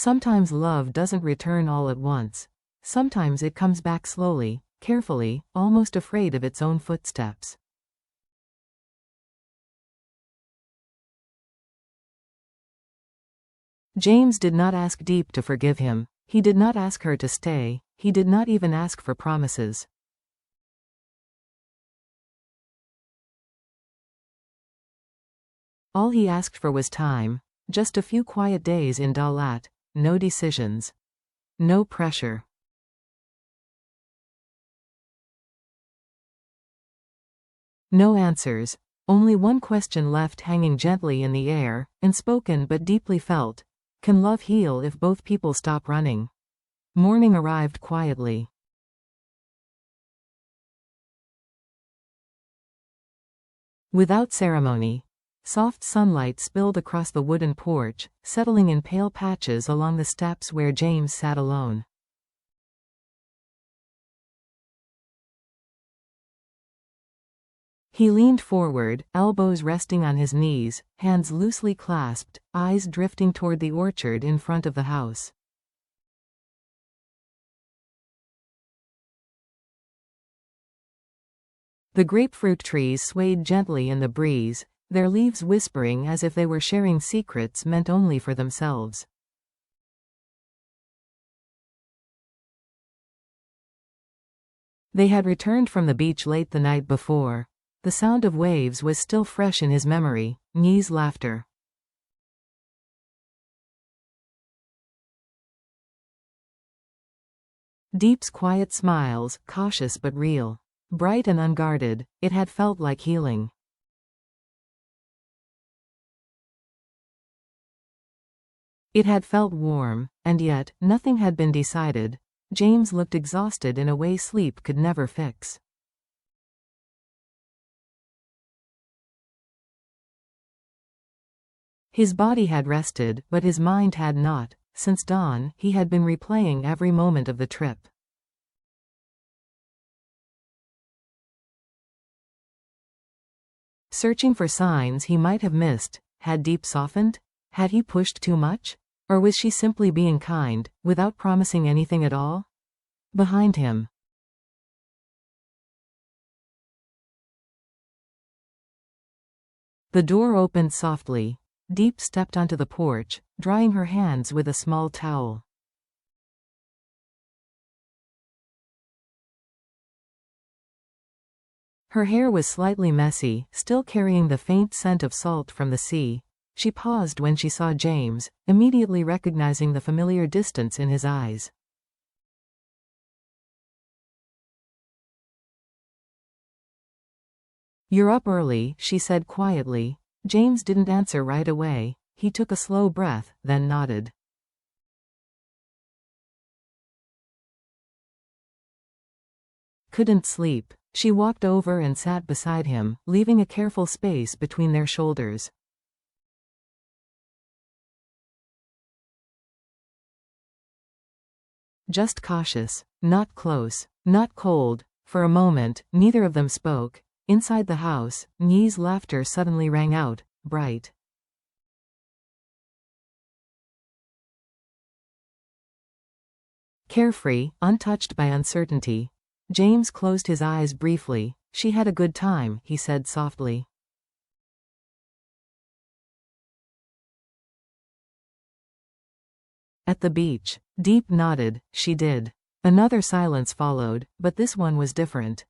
Sometimes love doesn't return all at once. Sometimes it comes back slowly, carefully, almost afraid of its own footsteps. James did not ask Diep to forgive him. He did not ask her to stay. He did not even ask for promises. All he asked for was time. Just a few quiet days in Dalat. No decisions. No pressure. No answers. Only one question left hanging gently in the air, unspoken but deeply felt. Can love heal if both people stop running? Morning arrived quietly. Without ceremony. Soft sunlight spilled across the wooden porch, settling in pale patches along the steps where James sat alone. He leaned forward, elbows resting on his knees, hands loosely clasped, eyes drifting toward the orchard in front of the house. The grapefruit trees swayed gently in the breeze, their leaves whispering as if they were sharing secrets meant only for themselves. They had returned from the beach late the night before. The sound of waves was still fresh in his memory, Nye's laughter. Diep's quiet smiles, cautious but real. Bright and unguarded, it had felt like healing. It had felt warm, and yet, nothing had been decided. James looked exhausted in a way sleep could never fix. His body had rested, but his mind had not. Since dawn, he had been replaying every moment of the trip. Searching for signs he might have missed. Had Diep softened? Had he pushed too much? Or was she simply being kind, without promising anything at all? Behind him. The door opened softly. Diep stepped onto the porch, drying her hands with a small towel. Her hair was slightly messy, still carrying the faint scent of salt from the sea. She paused when she saw James, immediately recognizing the familiar distance in his eyes. "You're up early," she said quietly. James didn't answer right away. He took a slow breath, then nodded. Couldn't sleep. She walked over and sat beside him, leaving a careful space between their shoulders. Just cautious, not close, not cold. For a moment, neither of them spoke. Inside the house, Nye's laughter suddenly rang out, bright. Carefree, untouched by uncertainty. James closed his eyes briefly. "She had a good time," he said softly. "At the beach." Diep nodded. "She did." Another silence followed, but this one was different.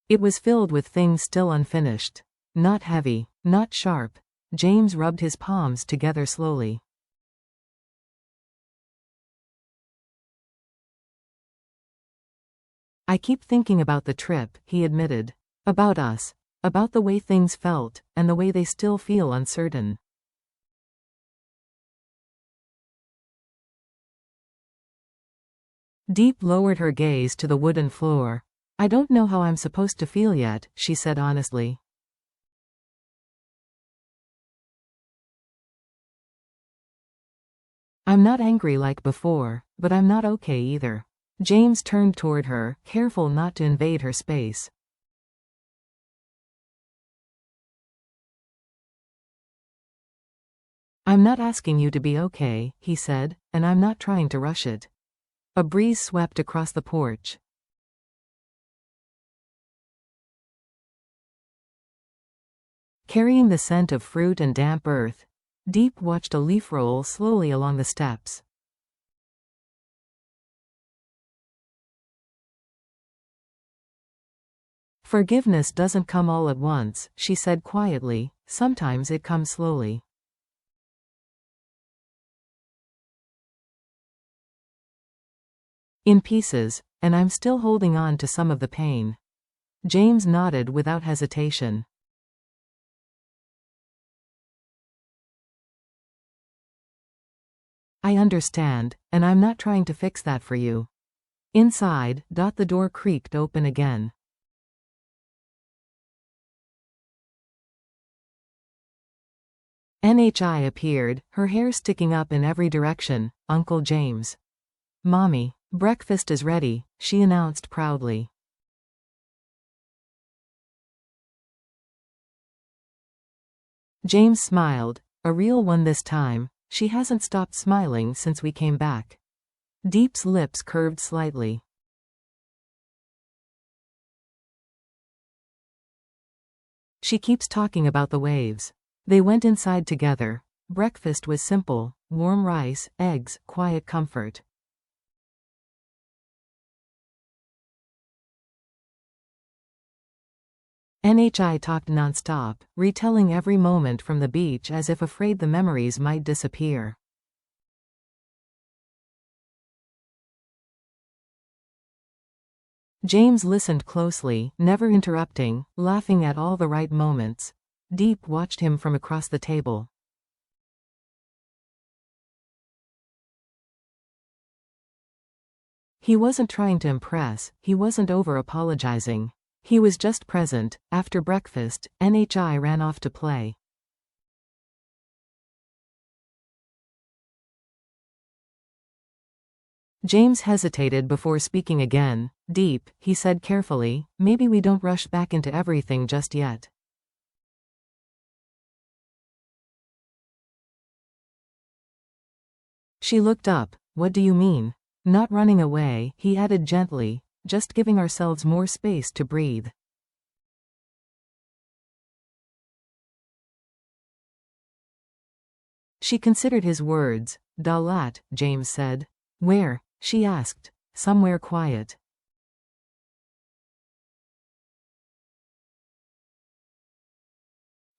It was filled with things still unfinished. Not heavy, not sharp. James rubbed his palms together slowly. "I keep thinking about the trip," he admitted. "About us. About the way things felt, and the way they still feel uncertain." Diep lowered her gaze to the wooden floor. "I don't know how I'm supposed to feel yet," she said honestly. "I'm not angry like before, but I'm not okay either." James turned toward her, careful not to invade her space. I'm not asking you to be okay, he said, and I'm not trying to rush it. A breeze swept across the porch. Carrying the scent of fruit and damp earth, Diep watched a leaf roll slowly along the steps. Forgiveness doesn't come all at once, she said quietly, sometimes it comes slowly. In pieces, and I'm still holding on to some of the pain. James nodded without hesitation. I understand, and I'm not trying to fix that for you. Inside, the door creaked open again. NHI appeared, her hair sticking up in every direction. Uncle James. Mommy, breakfast is ready, she announced proudly. James smiled, a real one this time. She hasn't stopped smiling since we came back. Diep's lips curved slightly. She keeps talking about the waves. They went inside together. Breakfast was simple, warm rice, eggs, quiet comfort. NHI talked nonstop, retelling every moment from the beach as if afraid the memories might disappear. James listened closely, never interrupting, laughing at all the right moments. Diep watched him from across the table. He wasn't trying to impress, he wasn't over-apologizing. He was just present. After breakfast, NHI ran off to play. James hesitated before speaking again. Diep, he said carefully, maybe we don't rush back into everything just yet. She looked up. What do you mean? Not running away, he added gently, just giving ourselves more space to breathe. She considered his words. Dalat, James said. Where? She asked. Somewhere quiet.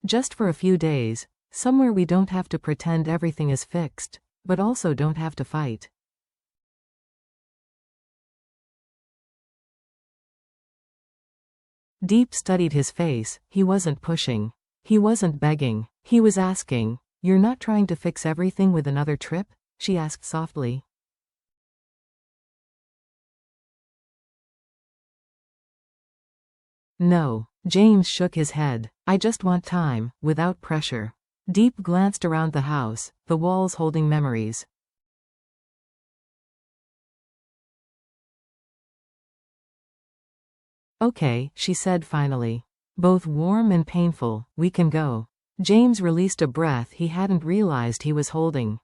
Just for a few days, somewhere we don't have to pretend everything is fixed, but also don't have to fight. Diep studied his face. He wasn't pushing. He wasn't begging. He was asking, "You're not trying to fix everything with another trip?" she asked softly. No. James shook his head. I just want time, without pressure. Diep glanced around the house, the walls holding memories. Okay, she said finally. Both warm and painful, we can go. James released a breath he hadn't realized he was holding.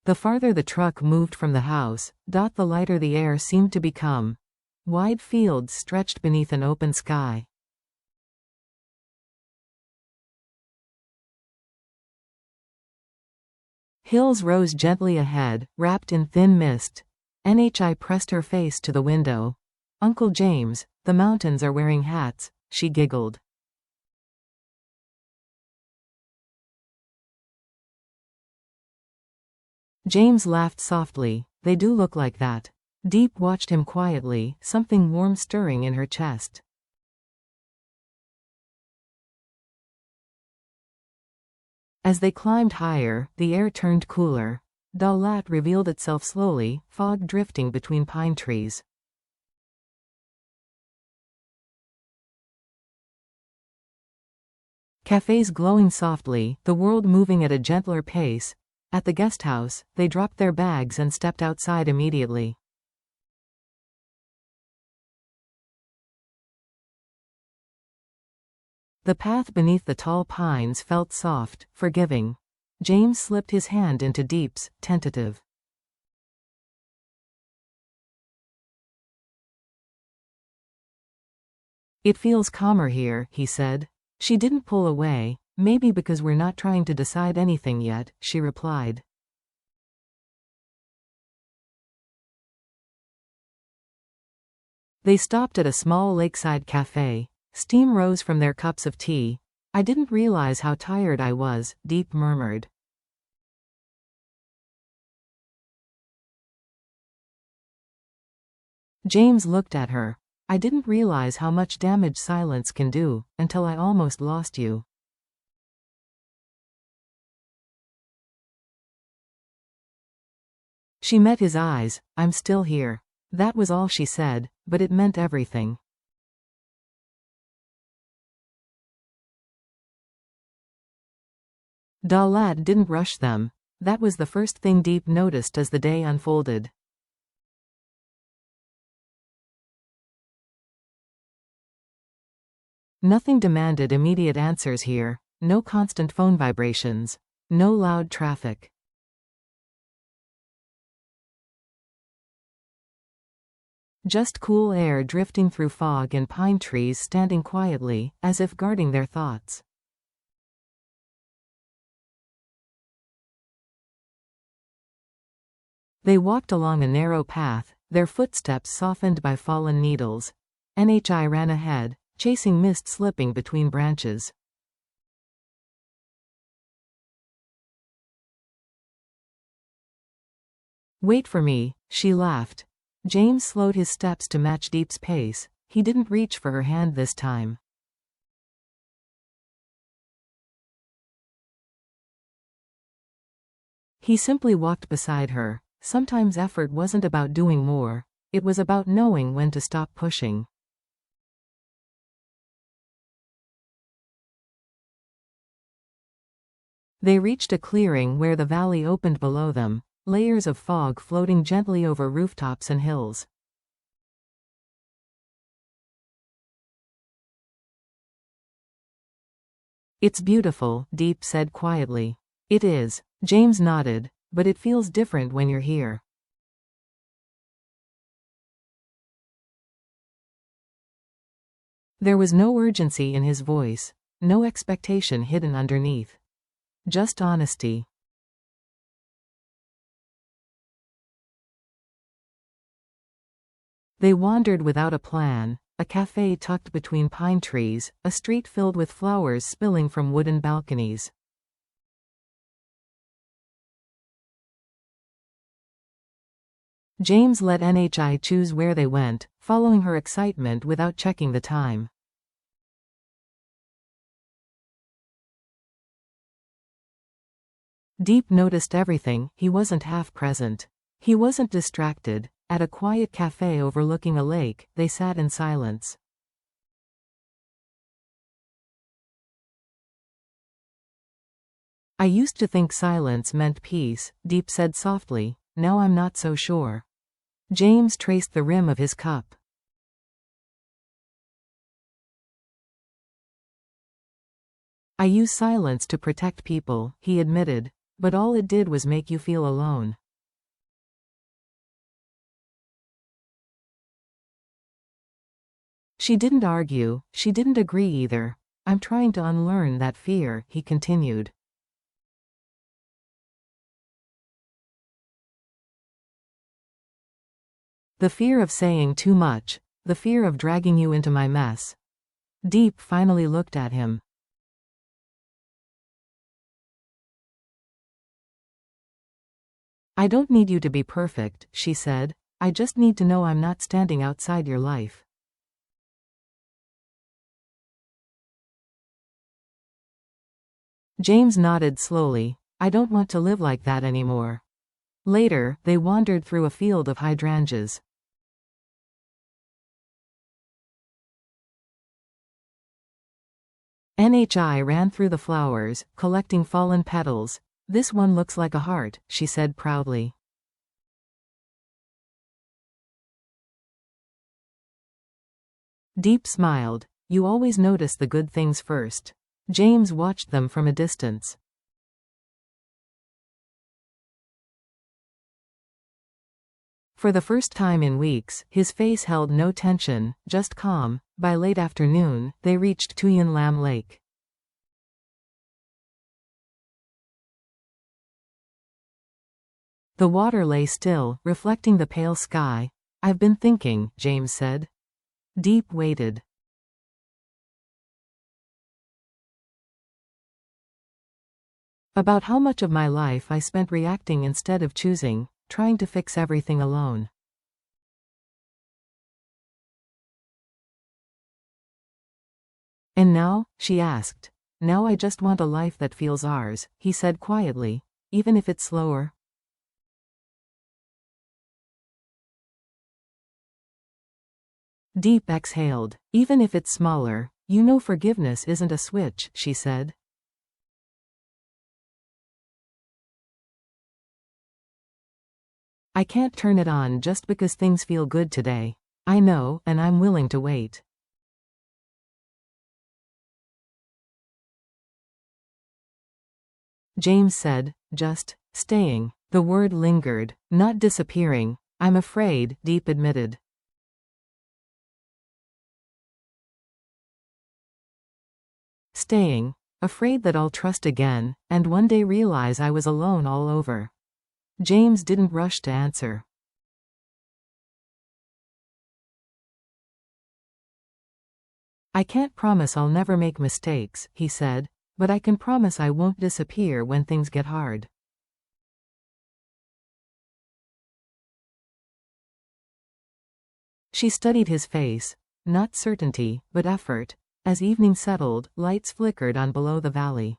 The farther the truck moved from the house, the lighter the air seemed to become. Wide fields stretched beneath an open sky. Hills rose gently ahead, wrapped in thin mist. NHI pressed her face to the window. Uncle James, the mountains are wearing hats, she giggled. James laughed softly. They do look like that. Diep watched him quietly, something warm stirring in her chest. As they climbed higher, the air turned cooler. Dalat revealed itself slowly, fog drifting between pine trees. Cafes glowing softly, the world moving at a gentler pace. At the guest house, they dropped their bags and stepped outside immediately. The path beneath the tall pines felt soft, forgiving. James slipped his hand into Deep's, tentative. It feels calmer here, he said. She didn't pull away. Maybe because we're not trying to decide anything yet, she replied. They stopped at a small lakeside cafe. Steam rose from their cups of tea. I didn't realize how tired I was, Deep murmured. James looked at her. I didn't realize how much damage silence can do, until I almost lost you. She met his eyes. I'm still here. That was all she said, but it meant everything. Dalat didn't rush them. That was the first thing Deep noticed as the day unfolded. Nothing demanded immediate answers here. No constant phone vibrations. No loud traffic. Just cool air drifting through fog and pine trees standing quietly, as if guarding their thoughts. They walked along a narrow path, their footsteps softened by fallen needles. NHI ran ahead, chasing mist slipping between branches. Wait for me, she laughed. James slowed his steps to match Deep's pace. He didn't reach for her hand this time. He simply walked beside her. Sometimes effort wasn't about doing more. It was about knowing when to stop pushing. They reached a clearing where the valley opened below them, layers of fog floating gently over rooftops and hills. It's beautiful, Deep said quietly. It is. James nodded, but it feels different when you're here. There was no urgency in his voice, no expectation hidden underneath. Just honesty. They wandered without a plan, a cafe tucked between pine trees, a street filled with flowers spilling from wooden balconies. James let NHI choose where they went, following her excitement without checking the time. Deep noticed everything. He wasn't half present. He wasn't distracted. At a quiet cafe overlooking a lake, they sat in silence. I used to think silence meant peace, Deep said softly. Now I'm not so sure. James traced the rim of his cup. I use silence to protect people, he admitted, but all it did was make you feel alone. She didn't argue, she didn't agree either. I'm trying to unlearn that fear, he continued. The fear of saying too much, the fear of dragging you into my mess. Deep finally looked at him. I don't need you to be perfect, she said. I just need to know I'm not standing outside your life. James nodded slowly. I don't want to live like that anymore. Later, they wandered through a field of hydrangeas. NHI ran through the flowers, collecting fallen petals. This one looks like a heart, she said proudly. Deep smiled. You always notice the good things first. James watched them from a distance. For the first time in weeks, his face held no tension, just calm. By late afternoon, they reached Tuyen Lam Lake. The water lay still, reflecting the pale sky. I've been thinking, James said. Diep waited. About how much of my life I spent reacting instead of choosing, trying to fix everything alone. And now? She asked. Now I just want a life that feels ours, he said quietly, even if it's slower. Diep exhaled. Even if it's smaller, you know forgiveness isn't a switch, she said. I can't turn it on just because things feel good today. I know, and I'm willing to wait. James said, just staying. The word lingered, not disappearing. I'm afraid, Diep admitted. Staying. Afraid that I'll trust again, and one day realize I was alone all over. James didn't rush to answer. I can't promise I'll never make mistakes, he said, but I can promise I won't disappear when things get hard. She studied his face, not certainty, but effort. As evening settled, lights flickered on below the valley.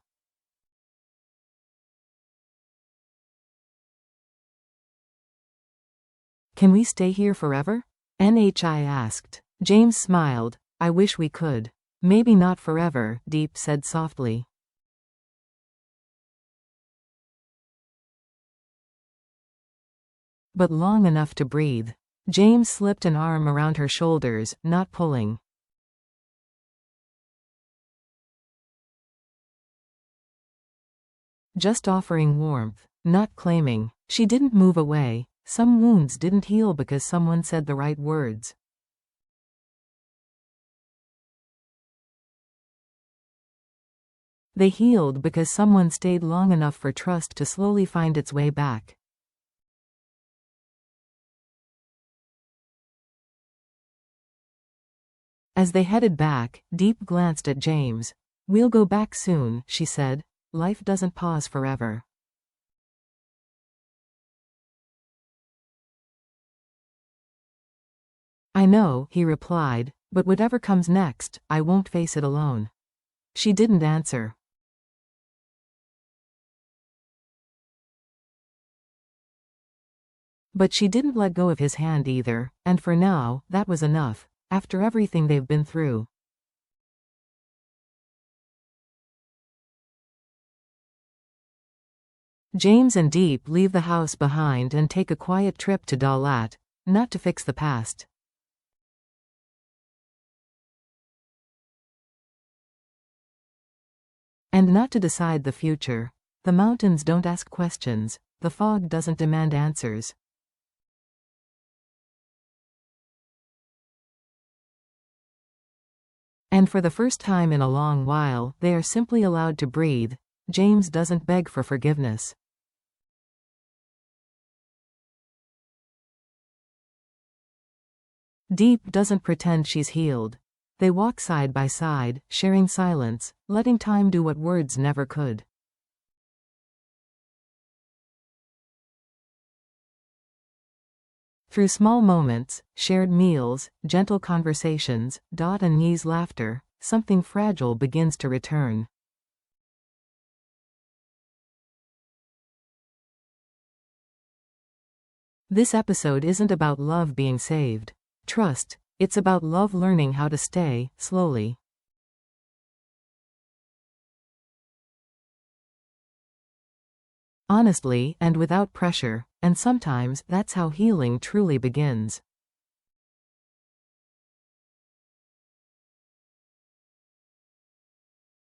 Can we stay here forever? NHI asked. James smiled. I wish we could. Maybe not forever, Diep said softly. But long enough to breathe. James slipped an arm around her shoulders, not pulling. Just offering warmth, not claiming. She didn't move away. Some wounds didn't heal because someone said the right words. They healed because someone stayed long enough for trust to slowly find its way back. As they headed back, Diep glanced at James. We'll go back soon, she said. Life doesn't pause forever. I know, he replied, but whatever comes next, I won't face it alone. She didn't answer. But she didn't let go of his hand either, and for now, that was enough, after everything they've been through. James and Diep leave the house behind and take a quiet trip to Dalat, not to fix the past. And not to decide the future. The mountains don't ask questions, the fog doesn't demand answers. And for the first time in a long while, they are simply allowed to breathe. James doesn't beg for forgiveness. Diep doesn't pretend she's healed. They walk side by side, sharing silence, letting time do what words never could. Through small moments, shared meals, gentle conversations, Dot and Nye's laughter, something fragile begins to return. This episode isn't about love being saved. Trust, it's about love learning how to stay, slowly. Honestly, and without pressure, and sometimes that's how healing truly begins.